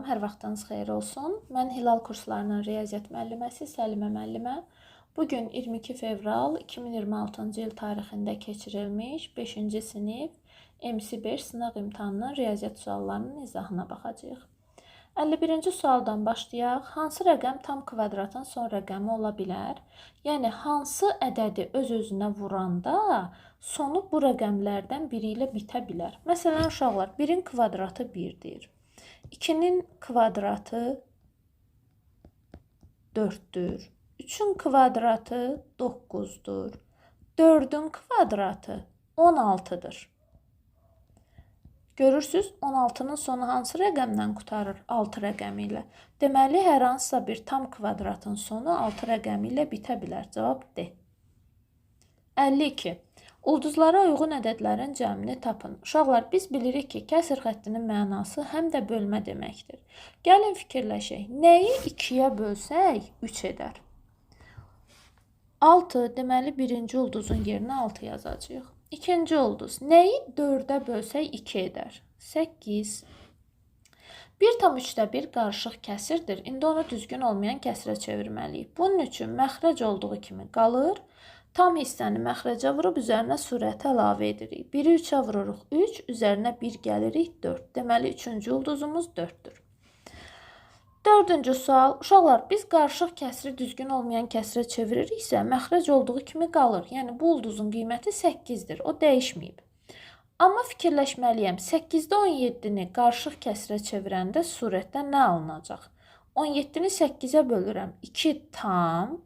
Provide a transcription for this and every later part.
hər vaxtınız xeyir olsun. Mən Hilal kurslarının riyaziyyat müəlliməsi Səlimə müəllimə. Bugün 22 fevral 2026-cı il tarixində keçirilmiş 5-ci sinif MC5 sınaq imtahanının riyaziyyat suallarının izahına baxacağıq. 51-ci sualdan başlayaq. Hansı rəqəm tam kvadratın son rəqəmi ola bilər? Yəni, hansı ədədi öz-özünə vuranda sonu bu rəqəmlərdən biri ilə bitə bilər? Məsələn, uşaqlar, 1-in kvadratı 1-dir. 2-nin kvadratı 4-dür. 3-ün kvadratı 9-dur. 4-ün kvadratı 16-dır. Görürsünüz, 16-nın sonu hansı rəqəmdən qurtarır? 6 rəqəmi ilə. Deməli, hər hansısa bir tam kvadratın sonu 6 rəqəmi ilə bitə bilər. Cavab D. 52. Ulduzlara uyğun ədədlərin cəmini tapın. Uşaqlar, biz bilirik ki, kəsr xəttinin mənası həm də bölmə deməkdir. Gəlin fikirləşək. Nəyi 2-yə bölsək 3 edər? 6, deməli, birinci ulduzun yerinə 6 yazacağıq. İkinci ulduz. Nəyi 4-ə bölsək 2 edər? 8. 1/3 qarışıq kəsirdir. İndi onu düzgün olmayan kəsirə çevirməliyik. Bunun üçün məxrəc olduğu kimi qalır. Tam hissəni məxrəcə vurub üzərinə surəti əlavə edirik. 1-i 3-ə vururuq 3, üzərinə 1 gəlirik 4. Deməli, 3-cü ulduzumuz 4-dür. 4-cü sual. Uşaqlar, biz qarışıq kəsiri düzgün olmayan kəsirə çeviririksə, məxrəc olduğu kimi qalır. Yəni, bu ulduzun qiyməti 8-dir. O dəyişməyib. Amma fikirləşməliyəm. 8-də 17-ni qarışıq kəsirə çevirəndə surətdə nə alınacaq? 17-ni 8-ə bölürəm. 2 tam.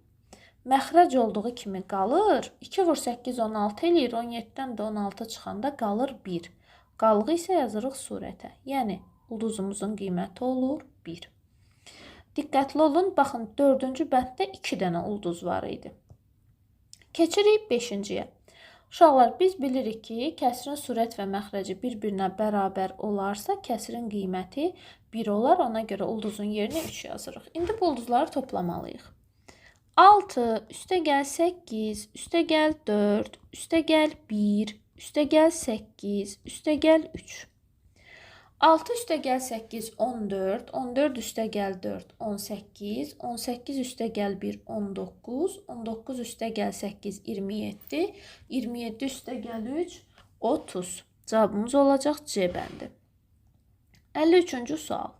Məxrəc olduğu kimi qalır. 2 vur 8, 16 eləyir. 17-dən də 16 çıxanda qalır 1. Qalğı isə yazırıq surətə. Yəni, ulduzumuzun qiyməti olur 1. Diqqətli olun, baxın, 4-cü bənddə 2 dənə ulduz var idi. Keçirik 5-ciyə. Uşaqlar, biz bilirik ki, kəsirin surət və məxrəci bir-birinə bərabər olarsa, kəsirin qiyməti 1 olar. Ona görə ulduzun yerinə 3 yazırıq. İndi bu ulduzları toplamalıyıq. 6, üstə gəl 8, üstə gəl 4, üstə gəl 1, üstə gəl 8, üstə gəl 3. 6 üstə gəl 8, 14, 14 üstə gəl 4, 18, 18 üstə gəl 1, 19, 19 üstə gəl 8, 27, 27 üstə gəl 3, 30. Cavabımız olacaq C bəndi. 53-cü sual.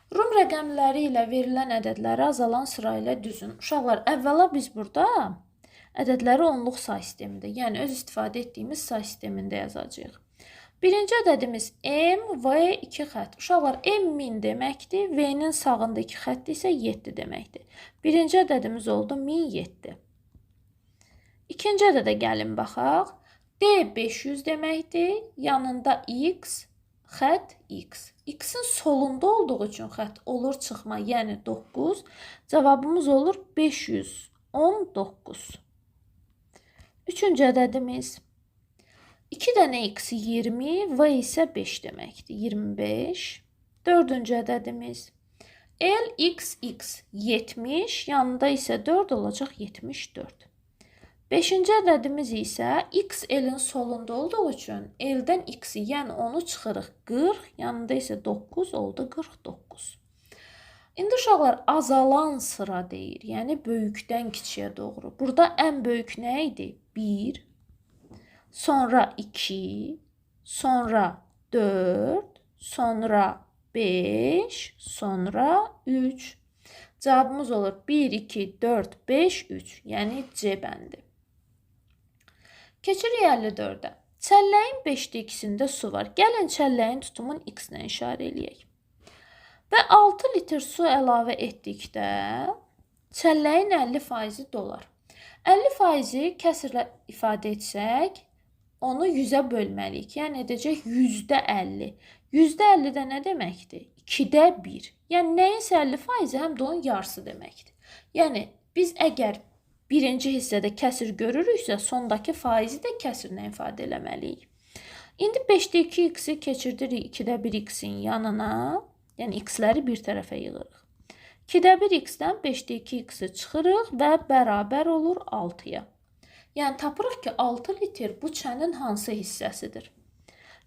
Rum rəqəmləri ilə verilən ədədləri azalan sıra ilə düzün. Uşaqlar, əvvəla biz burada ədədləri onluq say sistemində, yəni öz istifadə etdiyimiz say sistemində yazacağıq. Birinci ədədimiz M, V, 2 xətt. Uşaqlar, M-1000 deməkdir, V-nin sağında 2 xətt isə 7 deməkdir. Birinci ədədimiz oldu 1007. İkinci ədədə gəlin baxaq. D 500 deməkdir, yanında X, xətt X. X-in solunda olduğu üçün xətt olur çıxma, yəni 9. Cavabımız olur 519. Üçüncü ədədimiz 2 dənə X 20, V isə 5 deməkdir, 25. Dördüncü ədədimiz L, X, X 70, yanında isə 4 olacaq 74. Beşinci ədədimiz isə X L-in solunda olduğu üçün L-dən X-i, yəni onu çıxırıq 40, yanında isə 9 oldu 49. İndi uşaqlar azalan sıra deyir, yəni böyükdən kiçiyə doğru. Burada ən böyük nə idi? 1, sonra 2, sonra 4, sonra 5, sonra 3. Cavabımız olur 1, 2, 4, 5, 3. Yəni C bəndi. Keçirik 54-ə. Çəlləyin 5-də ikisində su var. Gəlin çəlləyin tutumun X-nə işarə eləyək. Və 6 litr su əlavə etdikdə çəlləyin 50% dolar. 50% kəsrlə ifadə etsək, onu 100-ə bölməliyik. Yəni edəcək %50. %50 də nə deməkdir? 2-də 1. Yəni nəyinsə 50% həm də onun yarısı deməkdir. Yəni biz əgər birinci hissədə kəsir görürüksə, sondakı faizi də kəsrlə ifadə eləməliyik. İndi 5-də 2 x-i keçirdirik 2-də 1 x-in yanına. Yəni x-ləri bir tərəfə yığırıq. 2-də 1 x-dən 5-də 2 x-i çıxırıq və bərabər olur 6-ya. Yəni tapırıq ki, 6 litr bu çənin hansı hissəsidir?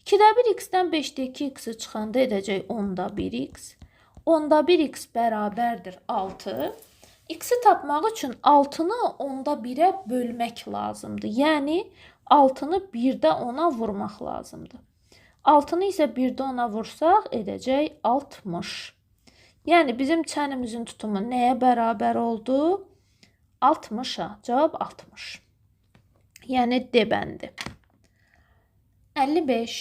2-də 1 x-dən 5-də 2 x-i çıxanda edəcək 10-da 1 x. Onda 1x bərabərdir 6. X-i tapmaq üçün 6-nı onda 1-ə bölmək lazımdır. Yəni 6-nı 1-də 10-a vurmaq lazımdır. 6-nı isə 1-də 10-a vursaq edəcək 60. Yəni bizim çənimizin tutumu nəyə bərabər oldu? 60-a. Cavab 60. Yəni D bəndi. 55.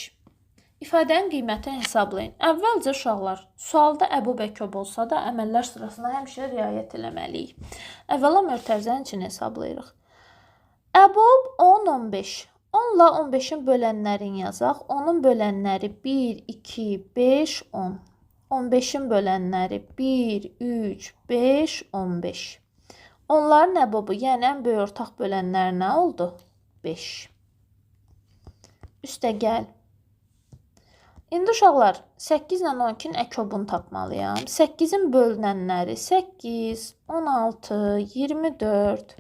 İfadənin qiymətini hesablayın. Əvvəlcə uşaqlar, sualda əbu və köb olsa da əməllər sırasına həmişə riayət eləməliyik. Əvvəla mötərizənin için hesablayırıq. Əbub 10, 15. 10 ilə 15-in bölənlərini yazaq. 10-un bölənləri 1, 2, 5, 10. 15-in bölənləri 1, 3, 5, 15. Onların əbubu, yəni ən böyük ortaq bölənləri nə oldu? 5. Üstə gəl. İndi uşaqlar 8 ilə 12-nin əkobunu tapmalıyam. 8-in bölünənləri 8, 16, 24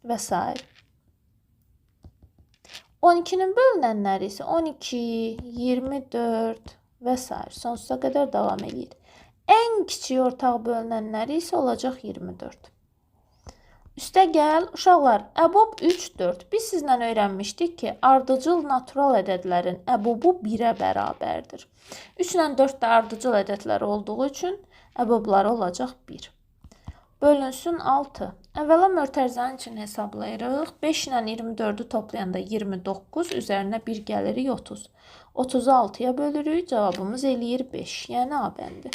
və s. 12-nin bölünənləri isə 12, 24 və s. Sonsuza qədər davam edir. Ən kiçik ortaq bölünənləri isə olacaq 24. Üstə gəl, uşaqlar, əbub 3, 4. Biz sizlə öyrənmişdik ki, ardıcıl natural ədədlərin əbubu 1-ə bərabərdir. 3 ilə 4 də ardıcıl ədədlər olduğu üçün əbubları olacaq 1. Bölünsün 6. Əvvəla mötərizənin için hesablayırıq. 5 ilə 24-ü toplayanda 29, üzərinə 1 gəlirik 30. 30-u 6-ya bölürük, cavabımız eləyir 5, yəni A bəndi.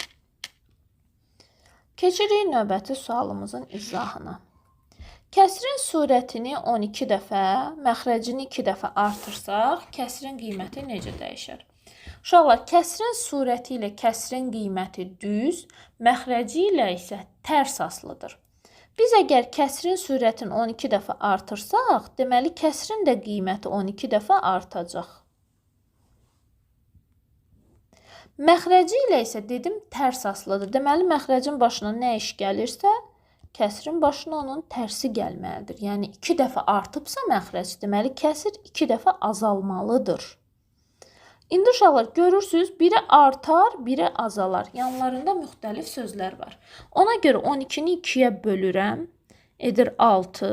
Keçirik növbəti sualımızın izahına. Kəsrin surətini 12 dəfə, məxrəcini 2 dəfə artırsaq, kəsrin qiyməti necə dəyişər? Uşaqlar, kəsrin surəti ilə kəsrin qiyməti düz, məxrəci ilə isə tərs asılıdır. Biz əgər kəsrin surətini 12 dəfə artırsaq, deməli kəsrin də qiyməti 12 dəfə artacaq. Məxrəci ilə isə dedim tərs asılıdır. Deməli məxrəcin başına nə iş gəlirsə, kəsrin başına onun tərsi gəlməlidir. Yəni 2 dəfə artıbsa məxrəc, deməli kəsir 2 dəfə azalmalıdır. İndi uşaqlar görürsünüz, biri artar, biri azalar. Yanlarında müxtəlif sözlər var. Ona görə 12-ni 2-yə bölürəm, edir 6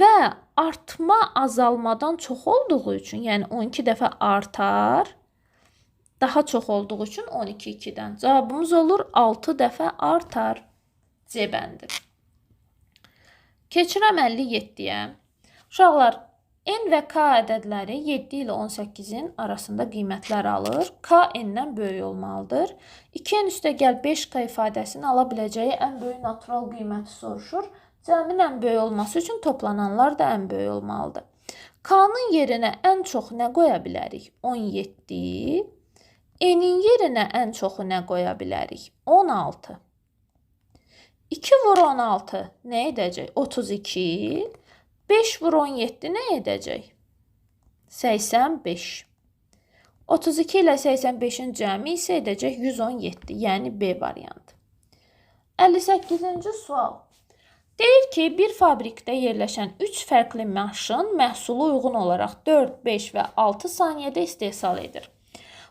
və artma azalmadan çox olduğu üçün, yəni 12 dəfə artar, daha çox olduğu üçün 12 2-dən. Cavabımız olur 6 dəfə artar. C bəndi. Keçirəm 57-yə. Uşaqlar, n və k ədədləri 7 ilə 18-in arasında qiymətlər alır. K n-dən böyük olmalıdır. 2n üstə gəl 5k ifadəsini ala biləcəyi ən böyük natural qiyməti soruşur. Cəmin ən böyük olması üçün toplananlar da ən böyük olmalıdır. K-nın yerinə ən çox nə qoya bilərik? 17. N-in yerinə ən çoxu nə qoya bilərik? 16. 2 vur 16 nə edəcək? 32. 5 vur 17 nə edəcək? 85. 32 ilə 85-in cəmi isə edəcək 117. Yəni B variantı. 58-ci sual. Deyir ki, bir fabrikdə yerləşən 3 fərqli maşın məhsulu uyğun olaraq 4, 5 və 6 saniyədə istehsal edir.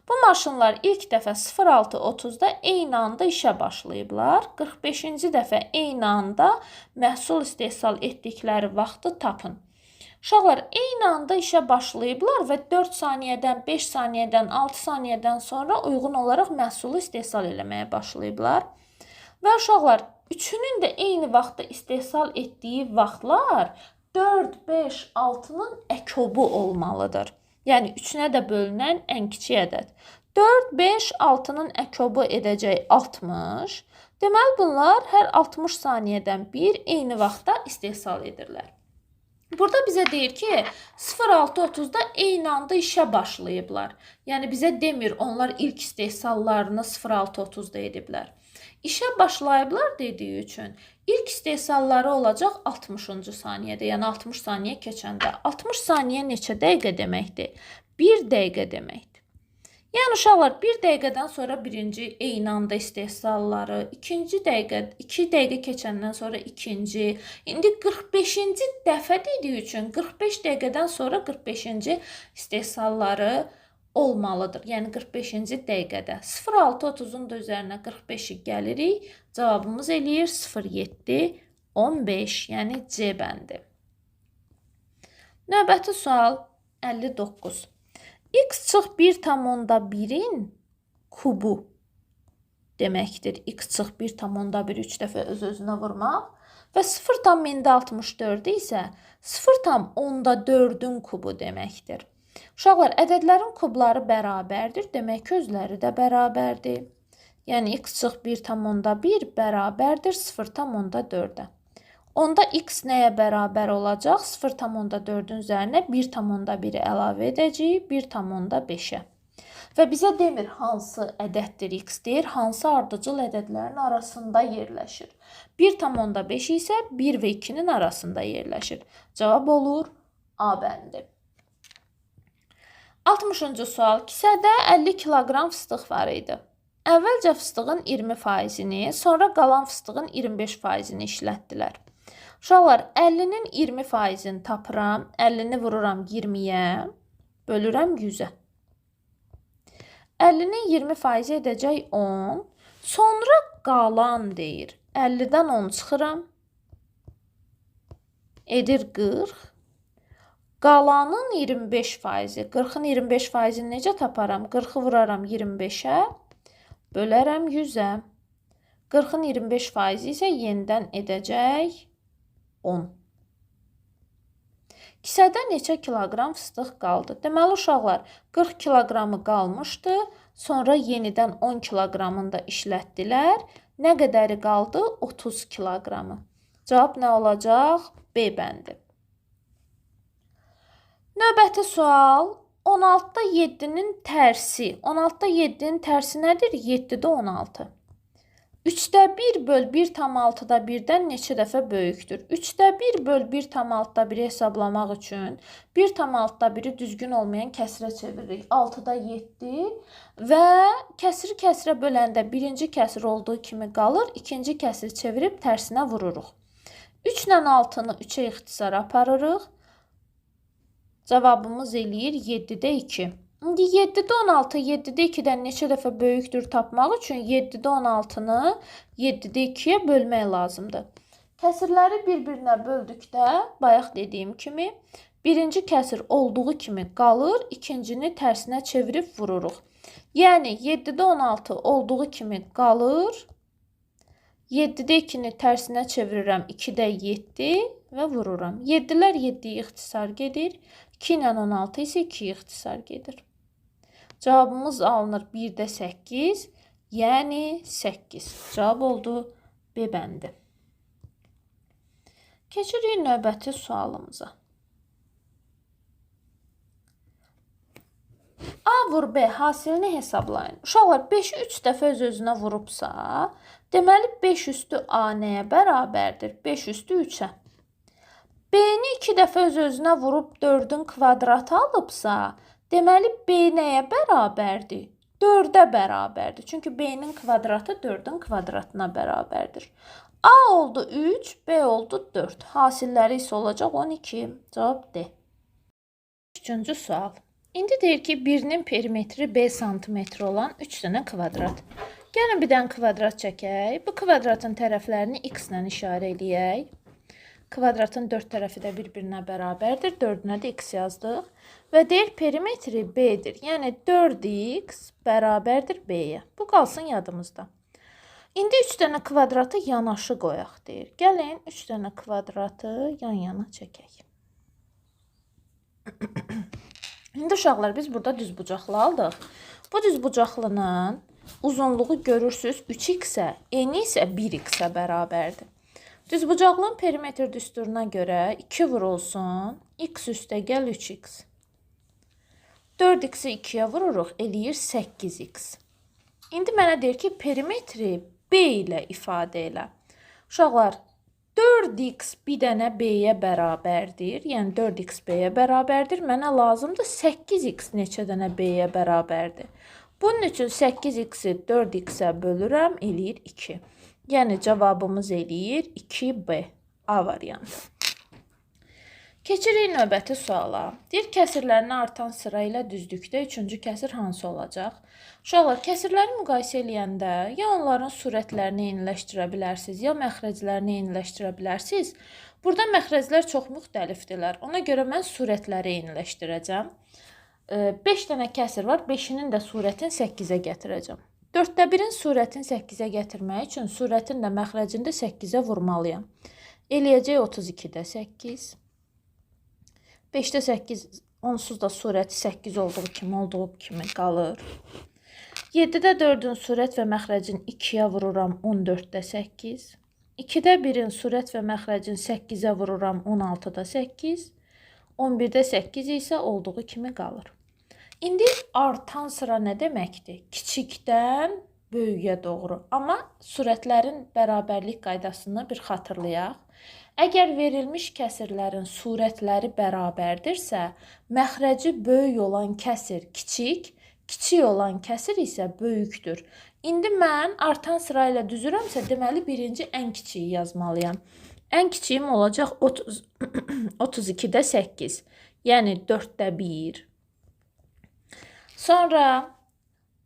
Bu maşınlar ilk dəfə 06:30-da eyni anda işə başlayıblar. 45-ci dəfə eyni anda məhsul istehsal etdikləri vaxtı tapın. Uşaqlar eyni anda işə başlayıblar və 4 saniyədən, 5 saniyədən, 6 saniyədən sonra uyğun olaraq məhsulu istehsal eləməyə başlayıblar. Və uşaqlar, üçünün də eyni vaxtda istehsal etdiyi vaxtlar 4, 5, 6-nın əkobu olmalıdır. Yəni 3-nə də bölünən ən kiçik ədəd. 4, 5, 6-nın əkobu edəcək 60. Deməli bunlar hər 60 saniyədən bir eyni vaxtda istehsal edirlər. Burada bizə deyir ki, 06:30-da eyni anda işə başlayıblar. Yəni bizə demir onlar ilk istehsallarını 06:30-da ediblər. İşə başlayıblar dediyi üçün ilk istehsalları olacaq 60-cı saniyədə, yəni 60 saniyə keçəndə. 60 saniyə neçə dəqiqə deməkdir? 1 dəqiqə deməkdir. Yəni uşaqlar 1 dəqiqədən sonra birinci eyni anda istehsalları, 2 dəqiqə keçəndən sonra ikinci, indi 45-ci dəfə dediyi üçün 45 dəqiqədən sonra 45-ci istehsalları olmalıdır. Yəni 45-ci dəqiqədə. 06:30-un da üzərinə 45-i gəlirik. Cavabımız eləyir 07:15, yəni C bəndi. Növbəti sual 59. X çıx 1/1-in kubu deməkdir. X çıx 1/1 3 dəfə öz-özünə vurmaq və 0,64 isə 0,4-ün kubu deməkdir. Uşaqlar, ədədlərin kubları bərabərdir, demək özləri də bərabərdir. Yəni x çıx 1/1 bərabərdir 0,4-ə. Onda x nəyə bərabər olacaq? 0,4-ün üzərinə 1,1-i əlavə edəcəyik, 1,5-ə. Və bizə demir hansı ədəddir x deyir, hansı ardıcıl ədədlərin arasında yerləşir. 1,5 isə 1 və 2-nin arasında yerləşir. Cavab olur A bəndi. 60-cı sual. Kisədə 50 kiloqram fıstıq var idi. Əvvəlcə fıstığın 20%-ni, sonra qalan fıstığın 25%-ni işlətdilər. Uşaqlar, 50-nin 20%-ni tapıram, 50-ni vururam 20-yə, bölürəm 100-ə. 50-nin 20% edəcək 10, sonra qalan deyir. 50-dən 10 çıxıram, edir 40. Qalanın 25%, 40-ın 25%-ni necə taparam? 40-ı vuraram 25-ə, bölərəm 100-ə. 40-ın 25% isə yenidən edəcək 10. Kisədə neçə kiloqram fıstıq qaldı? Deməli, uşaqlar, 40 kiloqramı qalmışdı, sonra yenidən 10 kiloqramını da işlətdilər. Nə qədəri qaldı? 30 kiloqramı. Cavab nə olacaq? B bəndi. Növbəti sual. 16-da 7-nin tərsi. 16-da 7-nin tərsi nədir? 7-də 16. 3-də 1 böl 1,6-da 1-dən neçə dəfə böyükdür? 3-də 1 böl 1,6-da 1-i hesablamaq üçün 1,6-da 1-i düzgün olmayan kəsirə çeviririk. 6-da 7 və kəsiri kəsirə böləndə birinci kəsir olduğu kimi qalır. İkinci kəsiri çevirib tərsinə vururuq. 3 ilə 6-nı 3-ə ixtisar aparırıq. Cavabımız eləyir 7-də 2. İndi 7-də 16, 7-də 2-dən neçə dəfə böyükdür tapmaq üçün 7-də 16-nı 7-də 2-yə bölmək lazımdır. Kəsirləri bir-birinə böldükdə, bayaq dediyim kimi, birinci kəsir olduğu kimi qalır, ikincini tərsinə çevirib vururuq. Yəni 7-də 16 olduğu kimi qalır, 7-də 2-ni tərsinə çevirirəm, 2-də 7 və vururam. 7-lər 7-yi ixtisar gedir, 2 ilə 16 isə 2-yi ixtisar gedir. Cavabımız alınır 1-də 8, yəni 8. Cavab oldu B bəndi. Keçirik növbəti sualımıza. A vur B hasilini hesablayın. Uşaqlar 5-i 3 dəfə öz-özünə vurubsa, deməli 5 üstü A nəyə bərabərdir? 5 üstü 3-ə. B-ni 2 dəfə öz-özünə vurub 4-ün kvadratı alıbsa, deməli, B nəyə bərabərdir? 4-ə bərabərdir. Çünki B-nin kvadratı 4-ün kvadratına bərabərdir. A oldu 3, B oldu 4. Hasilləri isə olacaq 12. Cavab D. 3-cü sual. İndi deyir ki, birinin perimetri B santimetri olan 3 dənə kvadrat. Gəlin bir dənə kvadrat çəkək. Bu kvadratın tərəflərini x ilə işarə eləyək. Kvadratın 4 tərəfi də bir-birinə bərabərdir. 4-ünə də x yazdıq. Və deyir perimetri B-dir. Yəni 4x bərabərdir B-yə. Bu qalsın yadımızda. İndi 3 dənə kvadratı yanaşı qoyaq deyir. Gəlin 3 dənə kvadratı yan-yana çəkək. İndi uşaqlar biz burada düzbucaqlı aldıq. Bu düzbucaqlının uzunluğu görürsünüz 3x-ə, eni isə 1x-ə bərabərdir. Düzbucaqlının perimetr düsturuna görə 2 vurulsun, x üstə gəl 3x. 4x-i 2-yə vururuq, eləyir 8x. İndi mənə deyir ki, perimetri B ilə ifadə elə. Uşaqlar, 4x bir dənə B-yə bərabərdir, yəni 4x B-yə bərabərdir. Mənə lazımdır 8x neçə dənə B-yə bərabərdir. Bunun üçün 8x-i 4x-ə bölürəm, eləyir 2. Yəni cavabımız eləyir 2B. A variantı. Keçirik növbəti suala. Deyir, kəsirlərini artan sıra ilə düzdükdə üçüncü kəsir hansı olacaq? Uşaqlar, kəsirləri müqayisə eləyəndə ya onların surətlərini eyniləşdirə bilərsiniz, ya məxrəclərini eyniləşdirə bilərsiniz. Burada məxrəclər çox müxtəlifdirlər. Ona görə mən surətləri eyniləşdirəcəm. 5 dənə kəsir var, 5-inin də surətini 8-ə gətirəcəm. 4də 1-in surətini 8-ə gətirmək üçün surətin də məxrəcini də 8-ə vurmalıyam. Eləyəcək 32-də 8. 5-də 8, onsuz da surəti 8 olduğu kimi qalır. 7-də 4-ün surət və məxrəcini 2-yə vururam, 14-də 8. 2-də 1-in surət və məxrəcini 8-ə vururam, 16-da 8. 11-də 8 isə olduğu kimi qalır. İndi artan sıra nə deməkdir? Kiçikdən böyüyə doğru. Amma surətlərin bərabərlik qaydasını bir xatırlayaq. Əgər verilmiş kəsirlərin surətləri bərabərdirsə, məxrəci böyük olan kəsir kiçik, kiçik olan kəsir isə böyükdür. İndi mən artan sıra ilə düzürəmsə, deməli birinci ən kiçiyi yazmalıyam. Ən kiçiyim olacaq 32-də 8, yəni 4də 1. Sonra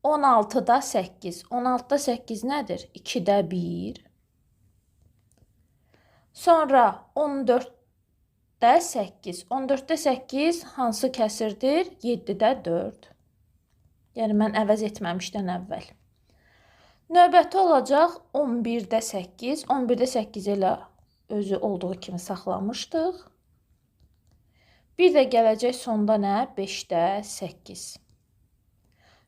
16-da 8. 16-da 8 nədir? 2də 1. Sonra 14-də 8. 14-də 8 hansı kəsirdir? 7-də 4. Yəni mən əvəz etməmişdən əvvəl. Növbəti olacaq 11-də 8. 11-də 8 elə özü olduğu kimi saxlamışdıq. Bir də gələcək sonda nə? 5-də 8.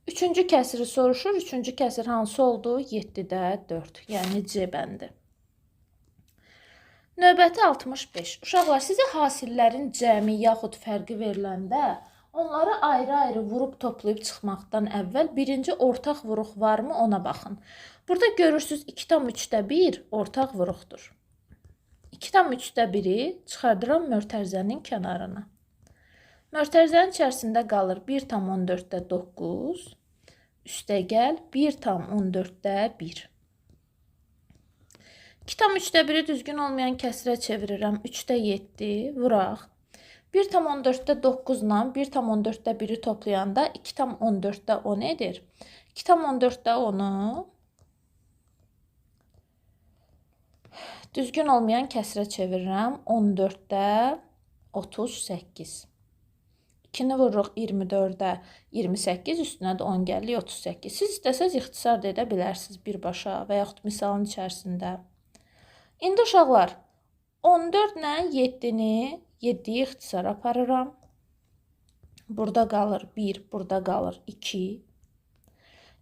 Üçüncü kəsiri soruşur. Üçüncü kəsir hansı oldu? 7-də 4. Yəni C bəndi. Növbəti 65. Uşaqlar, sizə hasillərin cəmi yaxud fərqi veriləndə onları ayrı-ayrı vurub toplayıb çıxmaqdan əvvəl birinci ortaq vuruq varmı ona baxın. Burada görürsünüz 2,3-də 1 ortaq vuruqdur. 2,3-də 1-i çıxardıram mötərizənin kənarına. Mötərizənin içərisində qalır 1,14-də 9, üstəgəl 1,14-də 1. 2,3-də 1-i düzgün olmayan kəsirə çevirirəm. 3-də 7 vuraq. 1,14-də 9 ilə 1,14-də 1-i toplayanda 2,14-də 10 edir. 2,14-də 10-u düzgün olmayan kəsirə çevirirəm. 14-də 38. 2-ni vururuq 24-də 28, üstünə də 10 gəlir 38. Siz istəsəz ixtisar da edə bilərsiniz birbaşa və yaxud misalın içərisində. İndi uşaqlar, 14 ilə 7-ni 7-yi ixtisara aparıram. Burada qalır 1, burada qalır 2.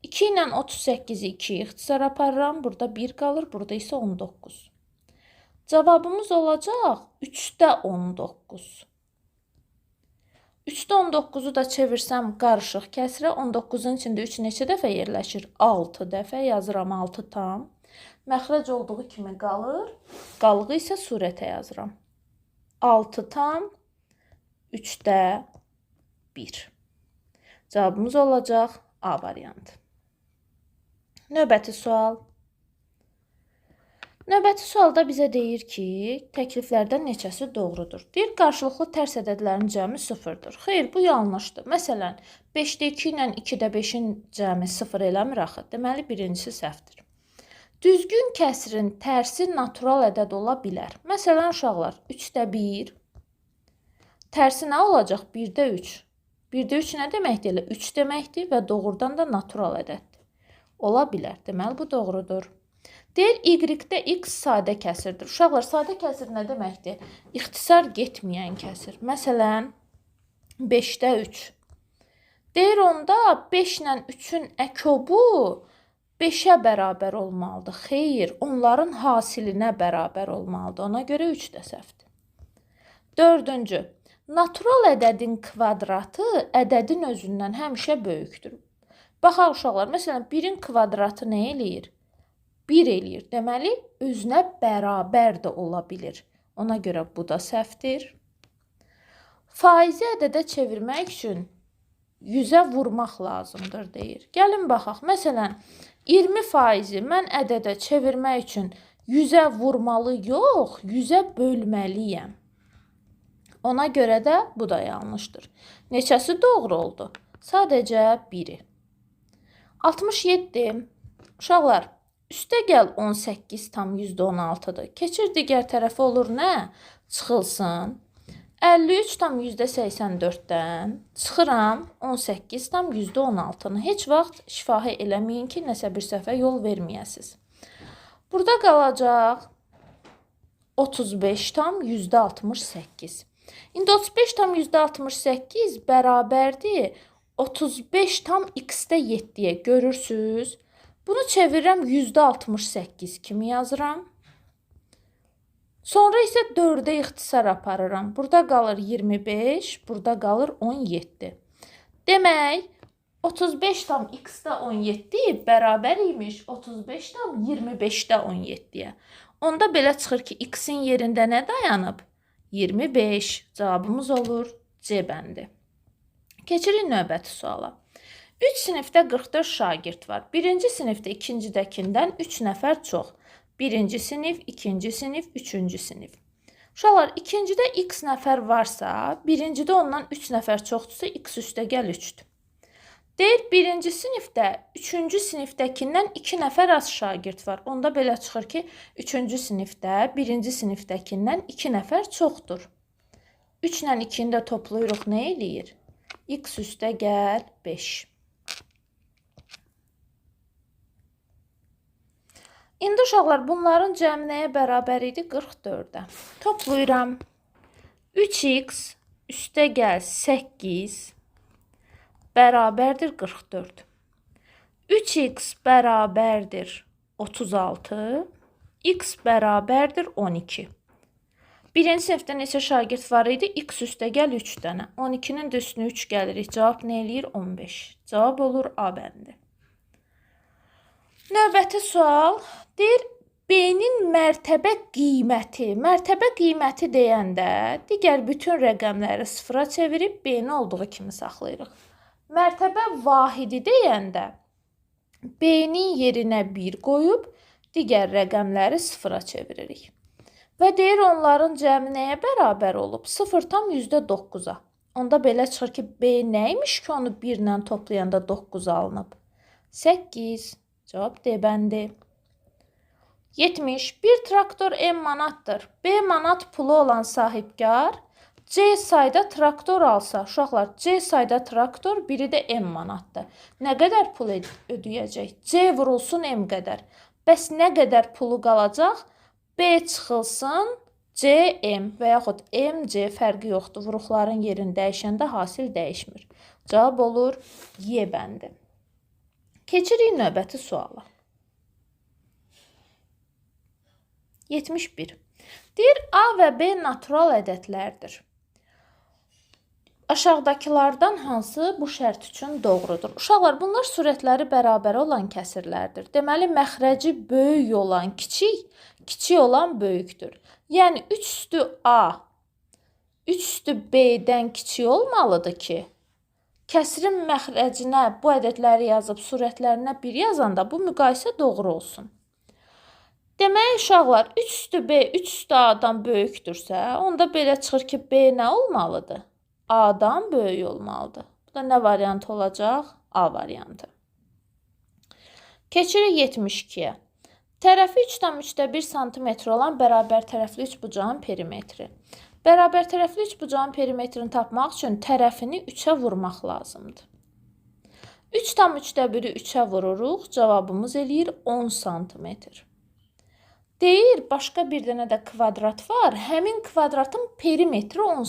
2 ilə 38-i 2-yi ixtisara aparıram. Burada 1 qalır, burada isə 19. Cavabımız olacaq 3-də 19. 3-də 19-u da çevirsəm qarışıq kəsirə. 19-un içində 3 neçə dəfə yerləşir? 6 dəfə yazıram 6 tam. Məxrəc olduğu kimi qalır. Qalığı isə surətə yazıram. 6 tam 3-də 1. Cavabımız olacaq A variantı. Növbəti sual. Növbəti sualda bizə deyir ki, təkliflərdən neçəsi doğrudur? Deyir, qarşılıqlı tərs ədədlərin cəmi 0-dır. Xeyr, bu yanlışdır. Məsələn, 5-də 2 ilə 2-də 5-in cəmi 0 eləmir axı. Deməli, birincisi səhvdir. Düzgün kəsirin tərsi natural ədəd ola bilər. Məsələn, uşaqlar, 3-də 1. Tərsi nə olacaq? 1-də 3. 1-də 3 nə deməkdir? 3 deməkdir və doğrudan da natural ədəddir. Ola bilər. Deməli, bu doğrudur. Deyir, Y-də X sadə kəsirdir. Uşaqlar, sadə kəsir nə deməkdir? İxtisar getməyən kəsir. Məsələn, 5-də 3. Deyir, onda 5 ilə 3-ün əkobu 5-ə bərabər olmalıdır. Xeyr, onların hasilinə bərabər olmalıdır. Ona görə 3 də səhvdir. Dördüncü, natural ədədin kvadratı ədədin özündən həmişə böyükdür. Baxaq uşaqlar, məsələn, 1-in kvadratı nə eləyir? 1 eləyir. Deməli, özünə bərabər də ola bilir. Ona görə bu da səhvdir. Faizi ədədə çevirmək üçün 100-ə vurmaq lazımdır, deyir. Gəlin baxaq. Məsələn, 20% mən ədədə çevirmək üçün 100-ə vurmalı yox, 100-ə bölməliyəm. Ona görə də bu da yanlışdır. Neçəsi doğru oldu? Sadəcə biri. 67. Uşaqlar, üstəgəl 18 tam %16'dır. Keçir digər tərəfə olur nə? Çıxılsın. 53 tam %84'dən çıxıram 18 tam %16'nı. Heç vaxt şifahi eləməyin ki, nəsə bir səhvə yol verməyəsiniz. Burada qalacaq 35 tam %68. İndi 35 tam %68 bərabərdir 35 tam x-də 7'yə. Görürsünüz? Bunu çevirirəm %68 kimi yazıram. Sonra isə 4'ə ixtisar aparıram. Burada qalır 25, burada qalır 17. Demək, 35 tam x-də 17 bərabər imiş 35 tam 25'də 17'yə. Onda belə çıxır ki, x-in yerində nə dayanıb? 25. Cavabımız olur C bəndi. Keçirik növbəti suala. 3 sinifdə 44 şagird var. Birinci sinifdə ikincidəkindən 3 nəfər çox. Birinci sinif, ikinci sinif, üçüncü sinif. Uşaqlar, ikincidə x nəfər varsa, birincidə ondan 3 nəfər çoxdursa, x üstəgəl 3'dür. Deyir, birinci sinifdə, üçüncü sinifdəkindən 2 nəfər az şagird var. Onda belə çıxır ki, üçüncü sinifdə, birinci sinifdəkindən 2 nəfər çoxdur. 3 ilə 2'ni də toplayırıq, nə eləyir? X üstəgəl 5. İndi uşaqlar, bunların cəmi nəyə bərabər idi? 44'ə. Toplayıram. 3x üstəgəl 8 bərabərdir 44. 3x bərabərdir 36. X bərabərdir 12. Birinci sinifdə neçə şagird var idi? X üstəgəl 3 dənə. 12'nin də üstünə 3 gəlirik. Cavab nə eləyir? 15. Cavab olur A bəndi. Növbəti sual deyir, B-nin mərtəbə qiyməti. Mərtəbə qiyməti deyəndə digər bütün rəqəmləri sıfıra çevirib B-ni olduğu kimi saxlayırıq. Mərtəbə vahidi deyəndə B-nin yerinə 1 qoyub digər rəqəmləri sıfıra çeviririk. Və deyir, onların cəmi nəyə bərabər olub? 0 tam %9'a. Onda belə çıxır ki, B nəymiş ki, onu 1 ilə toplayanda 9 alınıb? 8. Cavab D bəndi. 70. Bir traktor M manatdır. B manat pulu olan sahibkar C sayda traktor alsa, uşaqlar, C sayda traktor, biri də M manatdır. Nə qədər pul ödəyəcək? C vurulsun M qədər. Bəs nə qədər pulu qalacaq? B çıxılsın C M və yaxud M C fərqi yoxdur. Vuruqların yerini dəyişəndə hasil dəyişmir. Cavab olur Y bəndi. Keçirik növbəti suala. 71. Deyir, A və B natural ədədlərdir. Aşağıdakılardan hansı bu şərt üçün doğrudur? Uşaqlar, bunlar surətləri bərabər olan kəsirlərdir. Deməli, məxrəci böyük olan kiçik, kiçik olan böyükdür. Yəni, 3 üstü A, 3 üstü B-dən kiçik olmalıdır ki, kəsirin məxrəcinə bu ədədləri yazıb surətlərinə 1 yazanda bu müqayisə doğru olsun. Demək, uşaqlar, 3 üstü B, 3 üstü A-dan böyükdürsə, onda belə çıxır ki, B nə olmalıdır? A-dan böyük olmalıdır. Bu da nə variantı olacaq? A variantı. Keçirik 72'yə. Tərəfi 3,1 cm olan bərabər tərəfli üçbucağın perimetri. Bərabər tərəfli üçbucağın perimetrini tapmaq üçün tərəfini 3'ə vurmaq lazımdır. 3,1'i 3'ə vururuq, cavabımız eləyir 10 cm. Deyir, başqa bir dənə də kvadrat var. Həmin kvadratın perimetri 10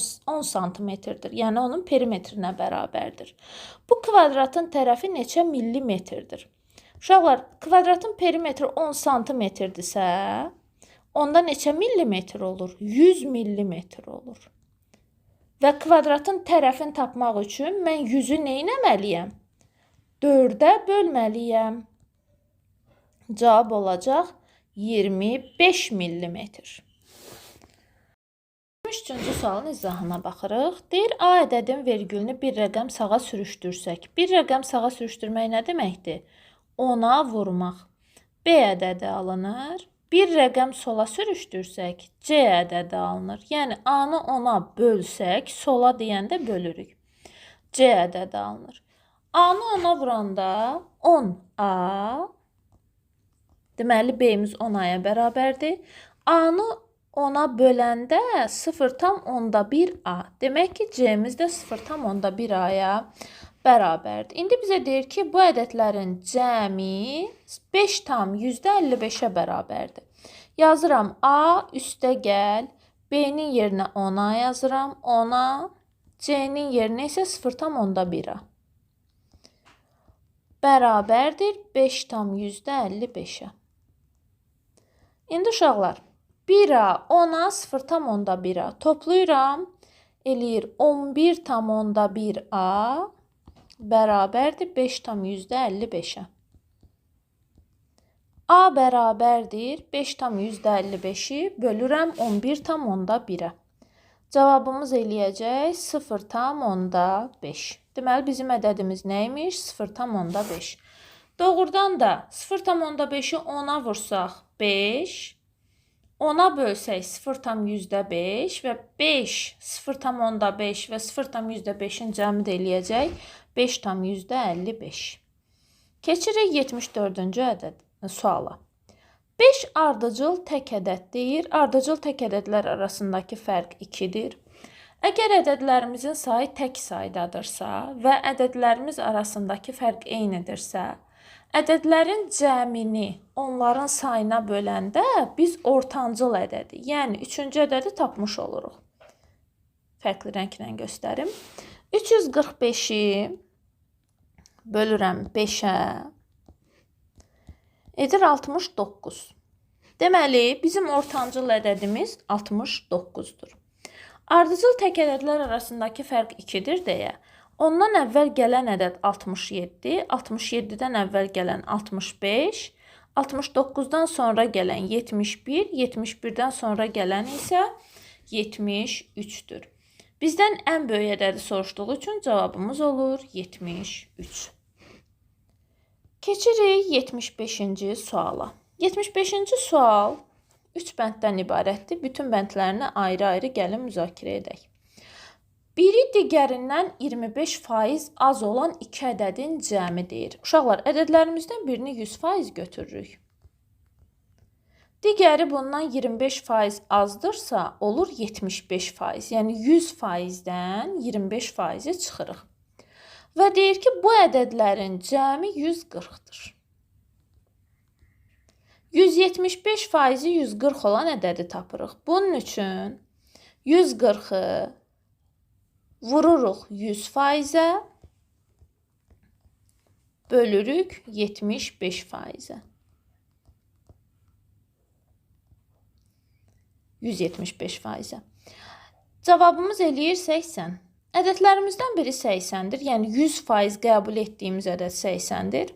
cm-dir. Yəni, onun perimetrinə bərabərdir. Bu kvadratın tərəfi neçə millimetrdir? Uşaqlar, kvadratın perimetri 10 cm-dirsə, onda neçə millimetr olur? 100 millimetr olur. Və kvadratın tərəfini tapmaq üçün mən 100'ü nə etməliyəm? 4'ə bölməliyəm. Cavab olacaq 25 millimetr. 23-cü sualın izahına baxırıq. Deyir, A ədədin vergülünü bir rəqəm sağa sürüşdürsək. Bir rəqəm sağa sürüşdürmək nə deməkdir? 10'a vurmaq. B ədədi alınır. bir rəqəm sola sürüşdürsək, C ədədi alınır. Yəni A-nı 10-a bölsək, sola deyəndə bölürük. C ədədi alınır. A-nı 10-a vuranda 10A, deməli B-miz 10A-ya bərabərdir. A-nı 10-a böləndə 0,1A. Demək ki, C-miz də 0,1A-ya bərabərdir. İndi bizə deyir ki, bu ədədlərin cəmi 5,55-ə bərabərdir. Yazıram A üstə gəl, B-nin yerinə 10A yazıram, 10A, C-nin yerinə isə 0,1A. Bərabərdir 5,55-ə. İndi uşaqlar, 1A, 10A, 0,1A toplayıram, eləyir 11,1A bərabərdir 5,55-ə. A bərabərdir 5,55-i bölürəm 11,1-ə. Cavabımız eləyəcək 0,5. Deməli, bizim ədədimiz nəymiş? 0,5. Doğrudan da 0,5-i 10-a vursaq 5, 10-a bölsək 0,5 və 5, 0,5 və 0,5-in cəmi də eləyəcək 5,55. Keçirik 74-cü suala. 5 ardıcıl tək ədəd deyir. Ardıcıl tək ədədlər arasındakı fərq 2-dir. Əgər ədədlərimizin sayı tək saydadırsa və ədədlərimiz arasındakı fərq eynidirsə, ədədlərin cəmini onların sayına böləndə biz ortancıl ədədi, yəni 3-cü ədədi tapmış oluruq. Fərqli rənglə göstərim. 345-i bölürəm 5-ə edir 69. Deməli, bizim ortancıl ədədimiz 69-dur. Ardıcıl tək ədədlər arasındakı fərq 2-dir deyə, ondan əvvəl gələn ədəd 67, 67-dən əvvəl gələn 65, 69-dan sonra gələn 71, 71-dən sonra gələn isə 73-dür. Bizdən ən böyük ədədi soruşduğu üçün cavabımız olur 73. Keçirik 75-ci suala. 75-ci sual 3 bənddən ibarətdir. Bütün bəndlərini ayrı-ayrı gəlin müzakirə edək. Biri digərindən 25% az olan 2 ədədin cəmi deyir. Uşaqlar, ədədlərimizdən birini 100% götürürük. Digəri bundan 25% azdırsa, olur 75%. Yəni 100%-dən 25%-i çıxırıq. Və deyir ki, bu ədədlərin cəmi 140-dır. 175%-i 140 olan ədədi tapırıq. Bunun üçün 140-ı vururuq 100%-ə, bölürük 75%-ə. 175%-ə. Cavabımız eləyir 80. Ədədlərimizdən biri 80-dir, yəni 100% qəbul etdiyimiz ədəd 80-dir.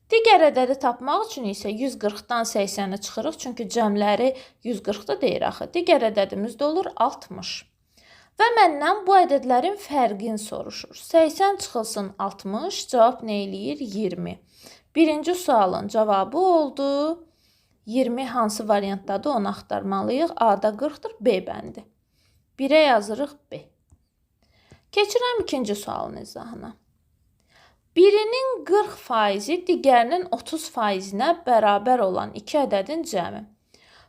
Digər ədədi tapmaq üçün isə 140-dan 80-i çıxırıq, çünki cəmləri 140-da deyir axı. Digər ədədimiz də olur 60. Və məndən bu ədədlərin fərqini soruşur. 80 çıxılsın 60, cavab nə eləyir? 20. Birinci sualın cavabı oldu 20, hansı variantdadır onu axtarmalıyıq. A-da 40-dır, B bəndi. 1-ə yazırıq B. Keçirəm ikinci sualın izahına. Birinin 40%-i digərinin 30%-nə bərabər olan 2 ədədin cəmi.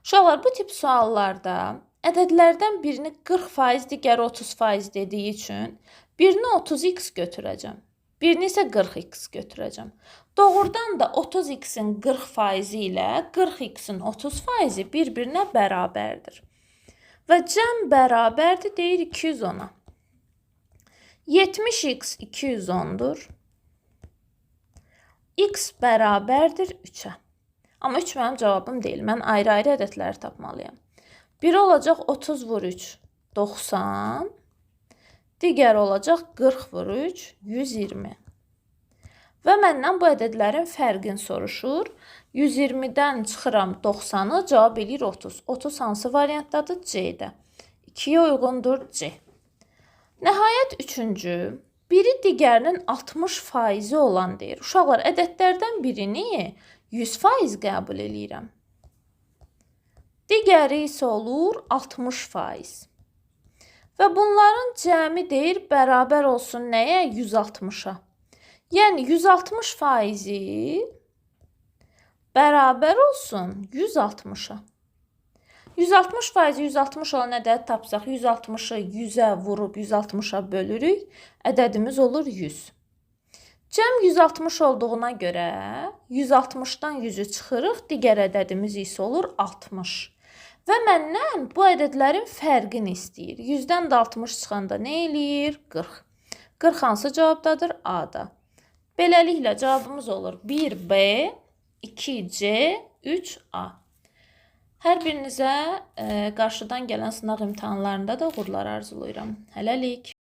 Uşaqlar, bu tip suallarda ədədlərdən birini 40%, digəri 30% dediyi üçün birini 30x götürəcəm. Birini isə 40x götürəcəm. Doğrudan da 30x-in 40%-i ilə 40x-in 30%-i bir-birinə bərabərdir. Və cəm bərabərdir deyir 210-a. 70x 210-dur. X bərabərdir 3-ə. Amma 3 mənim cavabım deyil. Mən ayrı-ayrı ədədləri tapmalıyam. Biri olacaq 30 vur 3, 90. Digər olacaq 40 vur 3, 120. Və məndən bu ədədlərin fərqini soruşur. 120-dən çıxıram 90-ı, cavab eləyir 30. 30 hansı variantdadır? C-də. 2-yə uyğundur C. Nəhayət üçüncü. Biri digərinin 60%-i olan deyir. Uşaqlar, ədədlərdən birini 100% qəbul eləyirəm. Digəri isə olur 60%. Və bunların cəmi deyir bərabər olsun nəyə? 160-a. Yəni 160% bərabər olsun 160-a. 160% 160 olan ədədi tapsaq, 160-ı 100-ə vurub 160-a bölürük, ədədimiz olur 100. Cəm 160 olduğuna görə 160-dan 100-ü çıxırıq, digər ədədimiz isə olur 60. Və məndən bu ədədlərin fərqini istəyir. 100-dən də 60 çıxanda nə eləyir? 40. 40 hansı cavabdadır? A-da. Beləliklə cavabımız olur 1B, 2C, 3A. Hər birinizə qarşıdan gələn sınaq imtahanlarında da uğurlar arzulayıram. Hələlik.